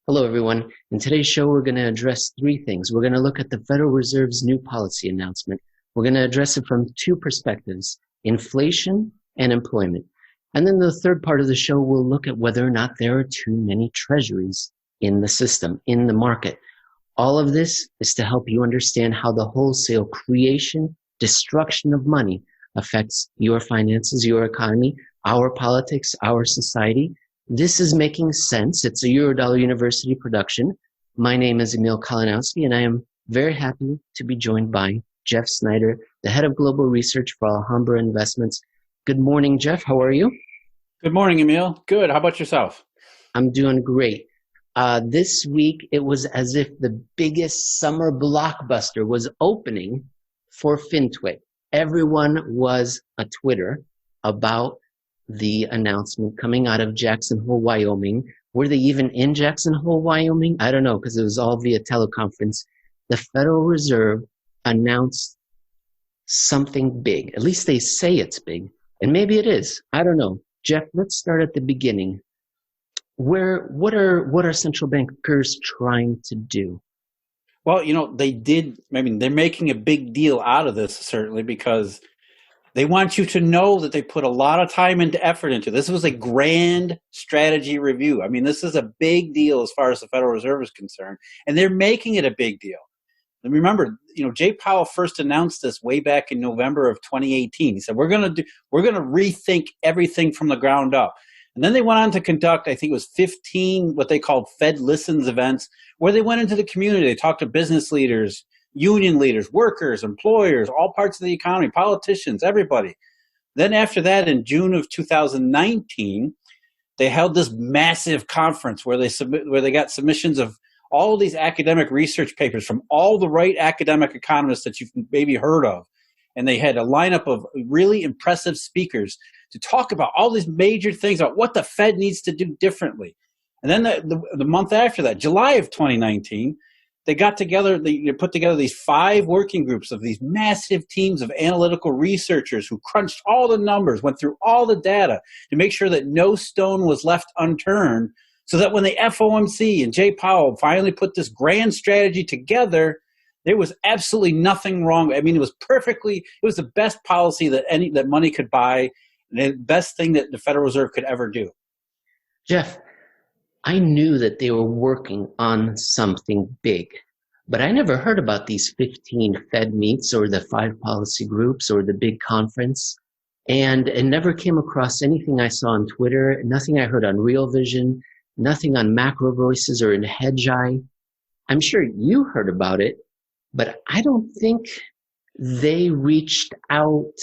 Hello, everyone. In today's show, we're going to address three things. We're going to look at the Federal Reserve's new policy announcement. We're going to address it from two perspectives, inflation and employment. And then the third part of the show, we'll look at whether or not there are too many treasuries in the system, in the market. All of this is to help you understand how the wholesale creation, destruction of money affects your finances, your economy, our politics, our society. This is Making Sense. It's a Eurodollar University production. My name is Emil Kalinowski, and I am very happy to be joined by Jeff Snyder, the head of global research for Alhambra Investments. Good morning, Jeff. How are you? Good morning, Emil. Good. How about yourself? I'm doing great. This week, it was as if the biggest summer blockbuster was opening for FinTwit. Everyone was a Twitter about the announcement coming out of Jackson Hole, Wyoming. Were they even in Jackson Hole, Wyoming? I don't know, because it was all via teleconference. The Federal Reserve announced something big. At least they say it's big, and maybe it is. I don't know. Jeff, let's start at the beginning. What are central bankers trying to do? Well, they're making a big deal out of this, certainly, because they want you to know that they put a lot of time and effort into this. This was a grand strategy review. I mean, this is a big deal as far as the Federal Reserve is concerned, and they're making it a big deal. And remember, Jay Powell first announced this way back in November of 2018. He said, we're going to rethink everything from the ground up. And then they went on to conduct, I think it was 15, what they called Fed Listens events, where they went into the community. They talked to business leaders, union leaders, workers, employers, all parts of the economy, politicians, everybody. Then after that, in June of 2019, they held this massive conference where they got submissions of all these academic research papers from all the right academic economists that you've maybe heard of. And they had a lineup of really impressive speakers to talk about all these major things about what the Fed needs to do differently. And then the month after that, July of 2019, they got together, they put together these 5 working groups of these massive teams of analytical researchers who crunched all the numbers, went through all the data to make sure that no stone was left unturned, so that when the FOMC and Jay Powell finally put this grand strategy together, there was absolutely nothing wrong. I mean, it was the best policy that money could buy, and the best thing that the Federal Reserve could ever do. Jeff, I knew that they were working on something big, but I never heard about these 15 Fed meets or the 5 policy groups or the big conference. And it never came across anything I saw on Twitter, nothing I heard on Real Vision, nothing on Macro Voices or in Hedgeye. I'm sure you heard about it, but I don't think they reached out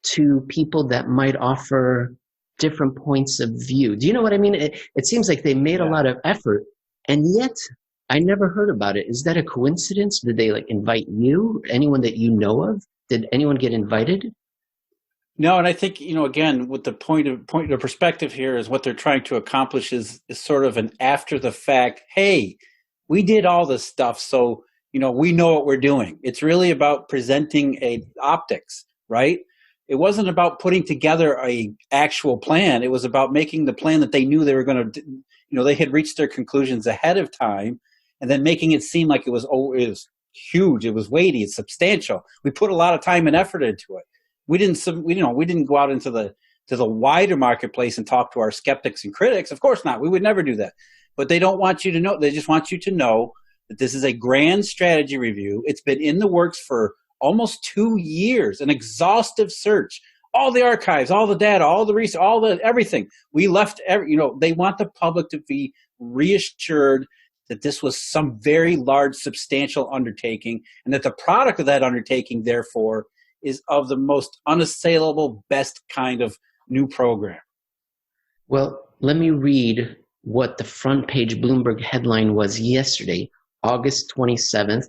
to people that might offer different points of view. Do you know what I mean? It seems like they made a lot of effort, and yet I never heard about it. Is that a coincidence? Did they invite you? Anyone that you know of? Did anyone get invited? No, and I think, again, with the point of perspective here is what they're trying to accomplish is sort of an after the fact, hey, we did all this stuff, so we know what we're doing. It's really about presenting optics, right? It wasn't about putting together a actual plan. It was about making the plan that they knew they were going to, they had reached their conclusions ahead of time, and then making it seem like it was huge, it was weighty, it's substantial. We put a lot of time and effort into it. We didn't go out into the wider marketplace and talk to our skeptics and critics. Of course not. We would never do that. But they don't want you to know. They just want you to know that this is a grand strategy review. It's been in the works for almost 2 years, an exhaustive search, all the archives, all the data, all the research, everything. We left, they want the public to be reassured that this was some very large, substantial undertaking, and that the product of that undertaking, therefore, is of the most unassailable, best kind of new program. Well, let me read what the front page Bloomberg headline was yesterday, August 27th,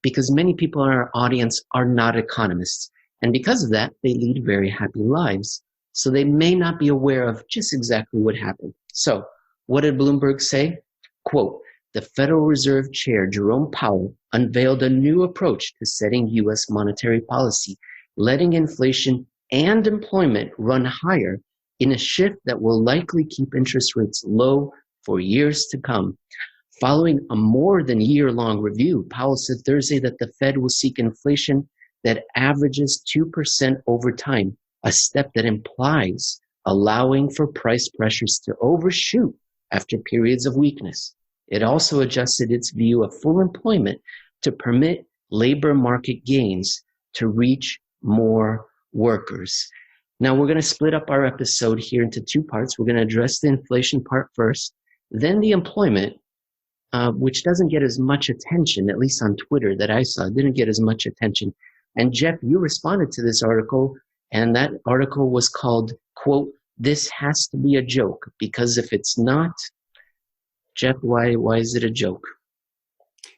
because many people in our audience are not economists. And because of that, they lead very happy lives. So they may not be aware of just exactly what happened. So what did Bloomberg say? Quote, the Federal Reserve Chair, Jerome Powell, unveiled a new approach to setting U.S. monetary policy, letting inflation and employment run higher in a shift that will likely keep interest rates low for years to come. Following a more than year-long review, Powell said Thursday that the Fed will seek inflation that averages 2% over time, a step that implies allowing for price pressures to overshoot after periods of weakness. It also adjusted its view of full employment to permit labor market gains to reach more workers. Now, we're going to split up our episode here into two parts. We're going to address the inflation part first, then the employment, which doesn't get as much attention, at least on Twitter that I saw, didn't get as much attention. And Jeff, you responded to this article, and that article was called, quote, "This has to be a joke, because if it's not," Jeff, why is it a joke?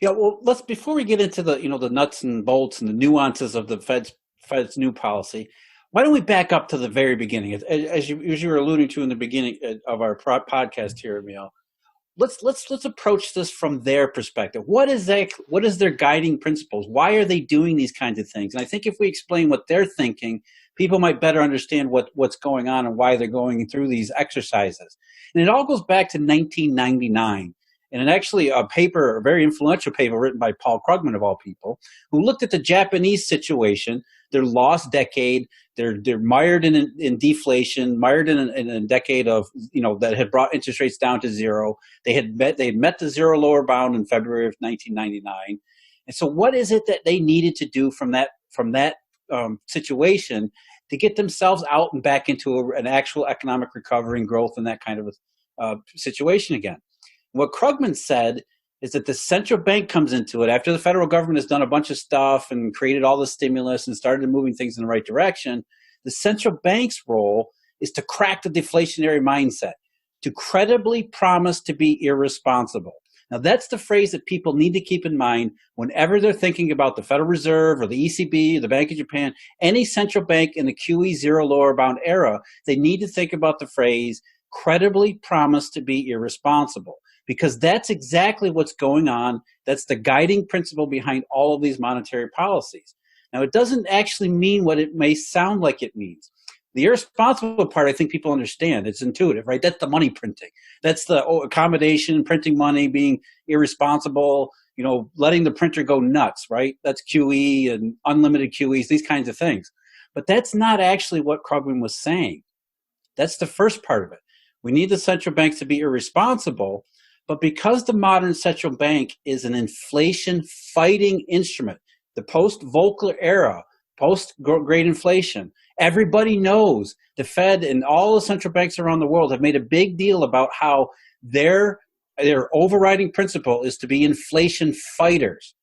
Yeah, well, before we get into the the nuts and bolts and the nuances of the Fed's new policy, why don't we back up to the very beginning, as you were alluding to in the beginning of our podcast here, Emil. Let's approach this from their perspective. What is their guiding principles? Why are they doing these kinds of things? And I think if we explain what they're thinking, people might better understand what's going on and why they're going through these exercises. And it all goes back to 1999. And actually a very influential paper written by Paul Krugman, of all people, who looked at the Japanese situation, their lost decade. They're mired in deflation, mired in a decade of that had brought interest rates down to zero. They had met the zero lower bound in February of 1999. And so, what is it that they needed to do from that situation to get themselves out and back into an actual economic recovery and growth and that kind of a situation again? What Krugman said is that the central bank comes into it after the federal government has done a bunch of stuff and created all the stimulus and started moving things in the right direction. The central bank's role is to crack the deflationary mindset, to credibly promise to be irresponsible. Now, that's the phrase that people need to keep in mind whenever they're thinking about the Federal Reserve or the ECB, or the Bank of Japan, any central bank in the QE zero lower bound era. They need to think about the phrase credibly promise to be irresponsible, because that's exactly what's going on. That's the guiding principle behind all of these monetary policies. Now, it doesn't actually mean what it may sound like it means. The irresponsible part, I think people understand. It's intuitive, right? That's the money printing. That's the accommodation, printing money, being irresponsible, letting the printer go nuts, right? That's QE and unlimited QEs, these kinds of things. But that's not actually what Krugman was saying. That's the first part of it. We need the central banks to be irresponsible, but because the modern central bank is an inflation-fighting instrument, the post-Volcker era, post-great inflation, everybody knows the Fed and all the central banks around the world have made a big deal about how their overriding principle is to be inflation fighters.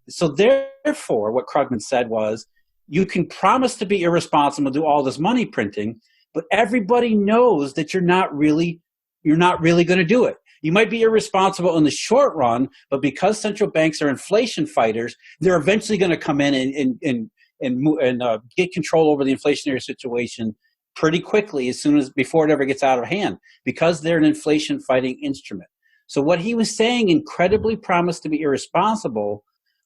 So therefore, what Krugman said was, you can promise to be irresponsible, do all this money printing, but everybody knows that you're not really going to do it. You might be irresponsible in the short run, but because central banks are inflation fighters, they're eventually going to come in and get control over the inflationary situation pretty quickly, before it ever gets out of hand, because they're an inflation fighting instrument. So what he was saying, incredibly promised to be irresponsible,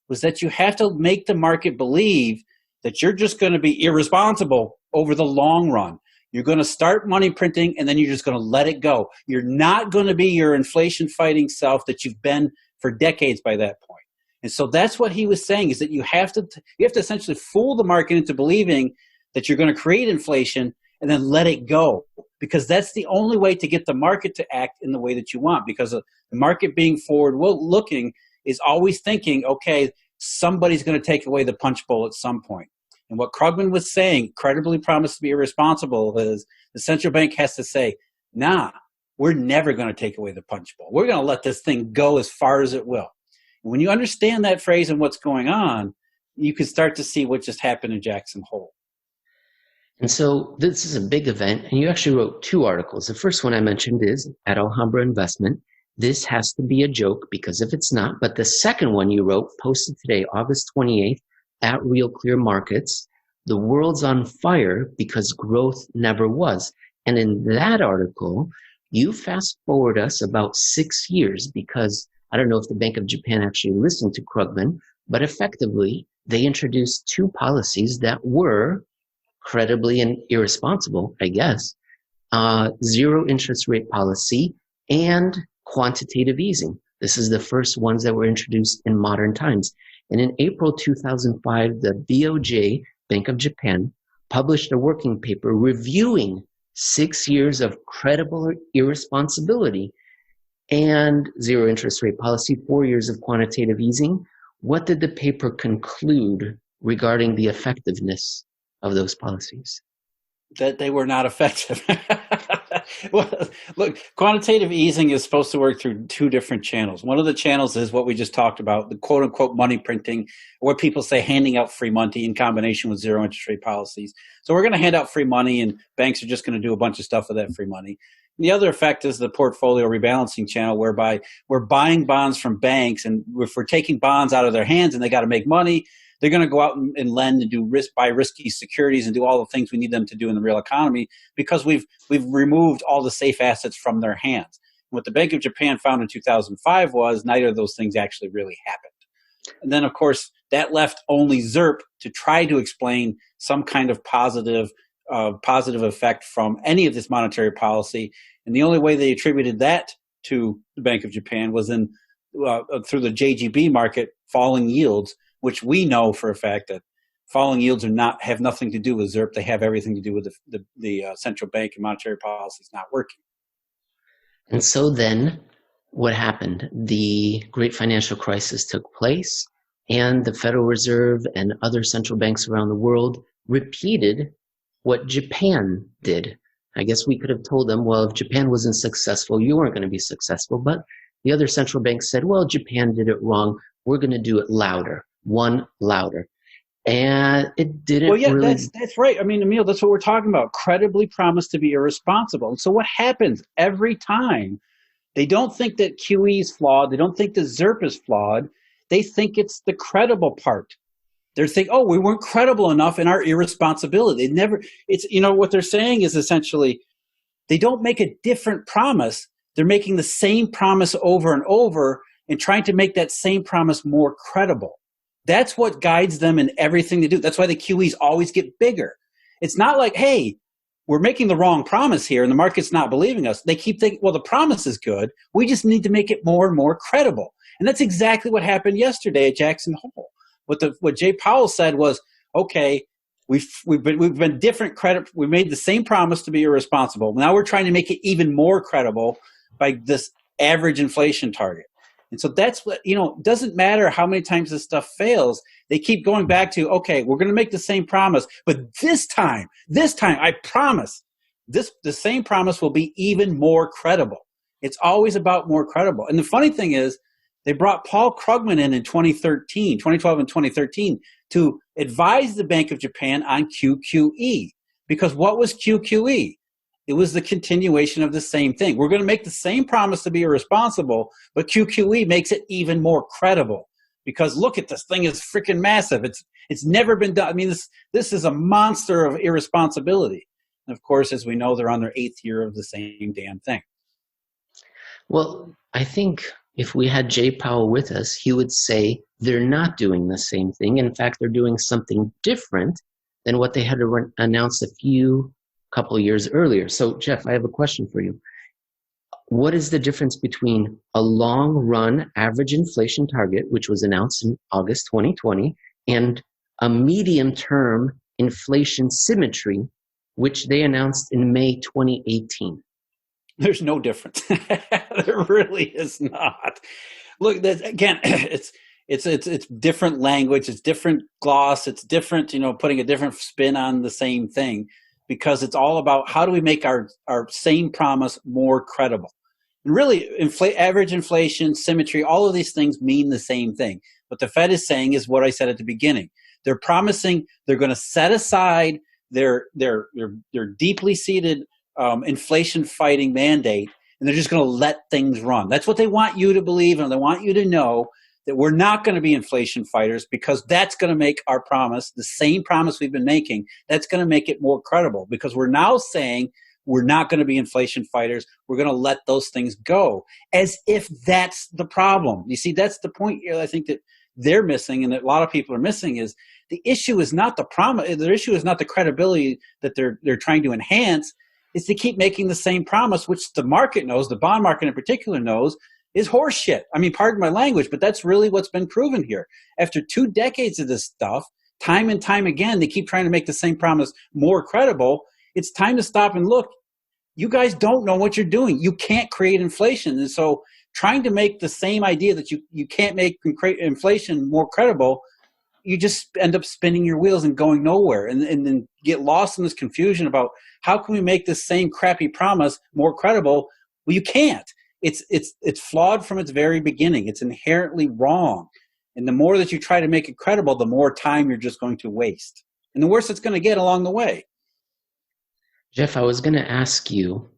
was that you have to make the market believe that you're just going to be irresponsible over the long run. You're going to start money printing, and then you're just going to let it go. You're not going to be your inflation-fighting self that you've been for decades by that point. And so that's what he was saying, is that you have to essentially fool the market into believing that you're going to create inflation and then let it go, because that's the only way to get the market to act in the way that you want, because the market being forward-looking is always thinking, okay, somebody's going to take away the punch bowl at some point. And what Krugman was saying, credibly promised to be irresponsible, is the central bank has to say, nah, we're never going to take away the punch bowl. We're going to let this thing go as far as it will. And when you understand that phrase and what's going on, you can start to see what just happened in Jackson Hole. And so this is a big event, and you actually wrote two articles. The first one I mentioned is at Alhambra Investment. This has to be a joke, because if it's not. But the second one you wrote, posted today, August 28th, at Real Clear Markets, the world's on fire because growth never was. And in that article, you fast forward us about 6 years, because I don't know if the Bank of Japan actually listened to Krugman, but effectively they introduced two policies that were credibly and irresponsible, I guess, zero interest rate policy and quantitative easing. This is the first ones that were introduced in modern times. And in April 2005, the BOJ, Bank of Japan, published a working paper reviewing 6 years of credible irresponsibility and zero interest rate policy, 4 years of quantitative easing. What did the paper conclude regarding the effectiveness of those policies? That they were not effective. Well, look, quantitative easing is supposed to work through two different channels. One of the channels is what we just talked about, the quote unquote money printing, or what people say handing out free money in combination with zero interest rate policies. So we're going to hand out free money and banks are just going to do a bunch of stuff with that free money. And the other effect is the portfolio rebalancing channel, whereby we're buying bonds from banks, and if we're taking bonds out of their hands and they got to make money, they're going to go out and lend and buy risky securities and do all the things we need them to do in the real economy, because we've removed all the safe assets from their hands. What the Bank of Japan found in 2005 was neither of those things actually really happened. And then, of course, that left only ZIRP to try to explain some kind of positive effect from any of this monetary policy. And the only way they attributed that to the Bank of Japan was through the JGB market, falling yields, which we know for a fact that falling yields have nothing to do with ZIRP. They have everything to do with the central bank and monetary policies not working. And so then what happened? The great financial crisis took place, and the Federal Reserve and other central banks around the world repeated what Japan did. I guess we could have told them, well, if Japan wasn't successful, you weren't going to be successful. But the other central banks said, well, Japan did it wrong. We're going to do it louder. One louder. And it didn't really... That's right. I mean, Emil, that's what we're talking about. Credibly promised to be irresponsible. And so what happens every time? They don't think that QE is flawed. They don't think that ZIRP is flawed. They think it's the credible part. They're saying, oh, we weren't credible enough in our irresponsibility. What they're saying is essentially, they don't make a different promise. They're making the same promise over and over and trying to make that same promise more credible. That's what guides them in everything they do. That's why the QEs always get bigger. It's not like, hey, we're making the wrong promise here and the market's not believing us. They keep thinking, well, the promise is good. We just need to make it more and more credible. And that's exactly what happened yesterday at Jackson Hole. What Jay Powell said was, okay, we've been different credit. We made the same promise to be irresponsible. Now we're trying to make it even more credible by this average inflation target. And so that's what, it doesn't matter how many times this stuff fails. They keep going back to, okay, we're going to make the same promise, but this time, I promise, the same promise will be even more credible. It's always about more credible. And the funny thing is, they brought Paul Krugman in 2012 and 2013, to advise the Bank of Japan on QQE. Because what was QQE? It was the continuation of the same thing. We're going to make the same promise to be irresponsible, but QQE makes it even more credible. Because look at this thing is freaking massive. It's never been done. I mean, this is a monster of irresponsibility. And of course, as we know, they're on their 8th year of the same damn thing. Well, I think if we had Jay Powell with us, he would say they're not doing the same thing. In fact, they're doing something different than what they had announced a couple years earlier. So, Jeff, I have a question for you. What is the difference between a long-run average inflation target, which was announced in August 2020, and a medium-term inflation symmetry, which they announced in May 2018? There's no difference. There really is not. Look, again, it's different language, it's different gloss, it's different, putting a different spin on the same thing, because it's all about how do we make our same promise more credible. And really, average inflation, symmetry, all of these things mean the same thing. What the Fed is saying is what I said at the beginning. They're promising they're going to set aside their deeply seated inflation fighting mandate, and they're just going to let things run. That's what they want you to believe, and they want you to know that we're not going to be inflation fighters, because that's going to make our promise, the same promise we've been making, that's going to make it more credible, because we're now saying we're not going to be inflation fighters. We're going to let those things go, as if that's the problem. You see, that's the point here I think that they're missing, and that a lot of people are missing, is the issue is not the promise. The issue is not the credibility that they're trying to enhance. Is to keep making the same promise, which the market knows, the bond market in particular knows, is horseshit. I mean, pardon my language, but that's really what's been proven here. After 2 decades of this stuff, time and time again, they keep trying to make the same promise more credible. It's time to stop and look. You guys don't know what you're doing. You can't create inflation. And so trying to make the same idea that you can't make inflation more credible, you just end up spinning your wheels and going nowhere, and then get lost in this confusion about how can we make this same crappy promise more credible. Well, you can't. It's flawed from its very beginning. It's inherently wrong. And the more that you try to make it credible, the more time you're just going to waste. And the worse it's going to get along the way. Jeff, I was going to ask you,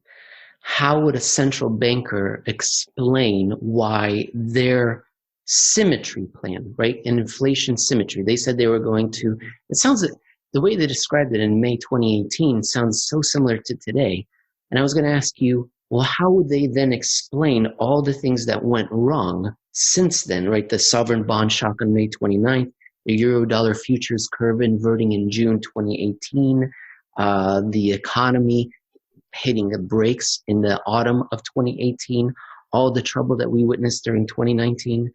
how would a central banker explain why their symmetry plan, right, an inflation symmetry, they said they were going to, it sounds like the way they described it in May 2018 sounds so similar to today. And I was going to ask you, well, how would they then explain all the things that went wrong since then, right? The sovereign bond shock on May 29th, the euro-dollar futures curve inverting in June 2018, the economy hitting the brakes in the autumn of 2018, all the trouble that we witnessed during 2019.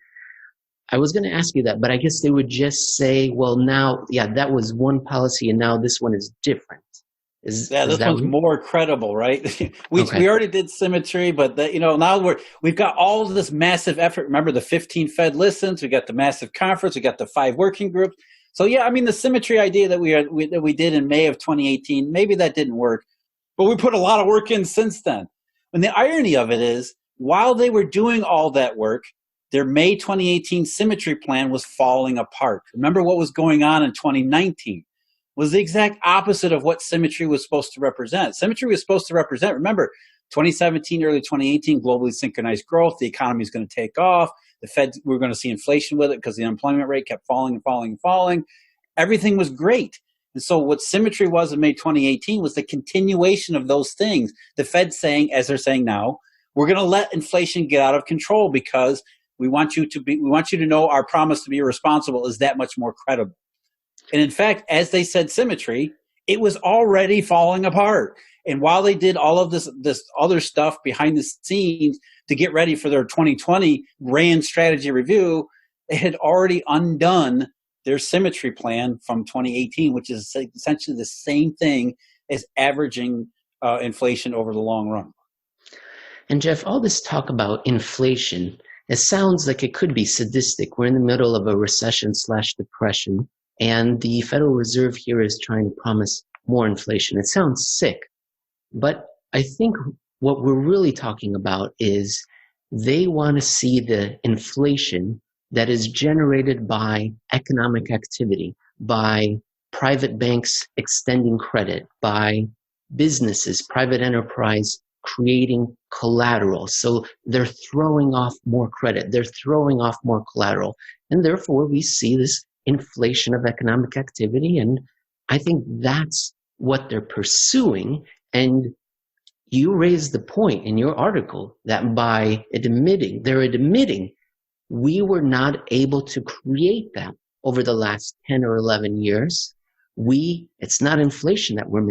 I was going to ask you that, but I guess they would just say, well, now, yeah, that was one policy and now this one is different. This one's more credible, right? we already did symmetry, but now we've got all of this massive effort. Remember the 15 Fed listens, we got the massive conference, we got the 5 working groups. So yeah, I mean the symmetry idea that we did in May of 2018, maybe that didn't work, but we put a lot of work in since then. And the irony of it is, while they were doing all that work, their May 2018 symmetry plan was falling apart. Remember what was going on in 2019? Was the exact opposite of what symmetry was supposed to represent. Symmetry was supposed to represent, remember, 2017, early 2018, globally synchronized growth. The economy is going to take off. The Fed, we're going to see inflation with it because the unemployment rate kept falling and falling and falling. Everything was great. And so what symmetry was in May 2018 was the continuation of those things. The Fed saying, as they're saying now, we're going to let inflation get out of control because we want you to know our promise to be irresponsible is that much more credible. And in fact, as they said symmetry, it was already falling apart. And while they did all of this other stuff behind the scenes to get ready for their 2020 grand strategy review, they had already undone their symmetry plan from 2018, which is essentially the same thing as averaging inflation over the long run. And Jeff, all this talk about inflation, it sounds like it could be sadistic. We're in the middle of a recession/depression. And the Federal Reserve here is trying to promise more inflation. It sounds sick, but I think what we're really talking about is they want to see the inflation that is generated by economic activity, by private banks extending credit, by businesses, private enterprise creating collateral. So they're throwing off more credit, they're throwing off more collateral, and therefore we see this inflation of economic activity. And I think that's what they're pursuing. And you raised the point in your article that by they're admitting we were not able to create that over the last 10 or 11 years. It's not inflation that we're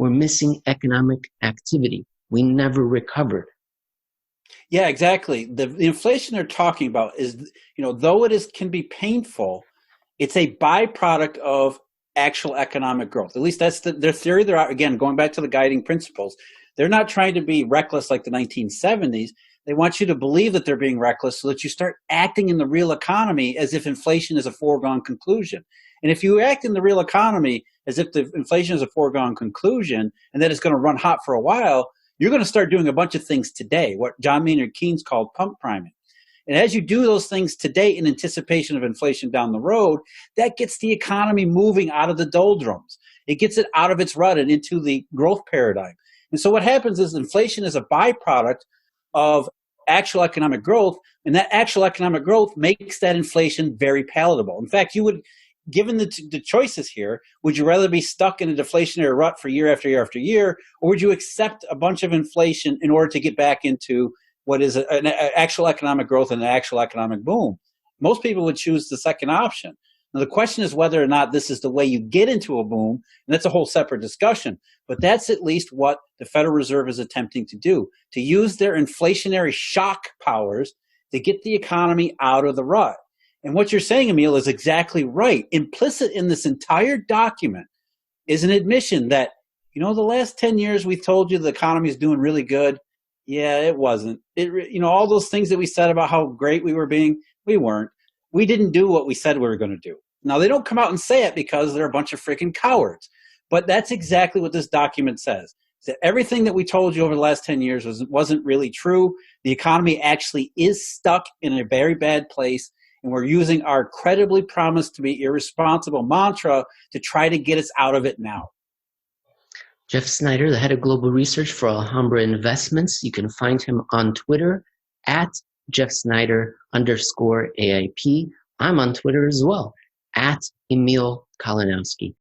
missing economic activity. We never recovered. Yeah, exactly. The inflation they're talking about is, though it can be painful, it's a byproduct of actual economic growth. At least that's their theory. They're, again, going back to the guiding principles. They're not trying to be reckless like the 1970s. They want you to believe that they're being reckless so that you start acting in the real economy as if inflation is a foregone conclusion. And if you act in the real economy as if the inflation is a foregone conclusion and that it's going to run hot for a while, you're going to start doing a bunch of things today, what John Maynard Keynes called pump priming. And as you do those things today in anticipation of inflation down the road, that gets the economy moving out of the doldrums. It gets it out of its rut and into the growth paradigm. And so what happens is inflation is a byproduct of actual economic growth, and that actual economic growth makes that inflation very palatable. In fact, you would, given the choices here, would you rather be stuck in a deflationary rut for year after year after year, or would you accept a bunch of inflation in order to get back into what is an actual economic growth and an actual economic boom? Most people would choose the second option. Now, the question is whether or not this is the way you get into a boom, and that's a whole separate discussion. But that's at least what the Federal Reserve is attempting to do, to use their inflationary shock powers to get the economy out of the rut. And what you're saying, Emil, is exactly right. Implicit in this entire document is an admission that, the last 10 years we told you the economy is doing really good. Yeah, it wasn't. All those things that we said about how great we were being, we weren't. We didn't do what we said we were going to do. Now, they don't come out and say it because they're a bunch of freaking cowards. But that's exactly what this document says. That everything that we told you over the last 10 years wasn't really true. The economy actually is stuck in a very bad place, and we're using our credibly promised to be irresponsible mantra to try to get us out of it now. Jeff Snyder, the head of global research for Alhambra Investments. You can find him on Twitter at @JeffSnyder_AIP. I'm on Twitter as well, at Emil Kalinowski.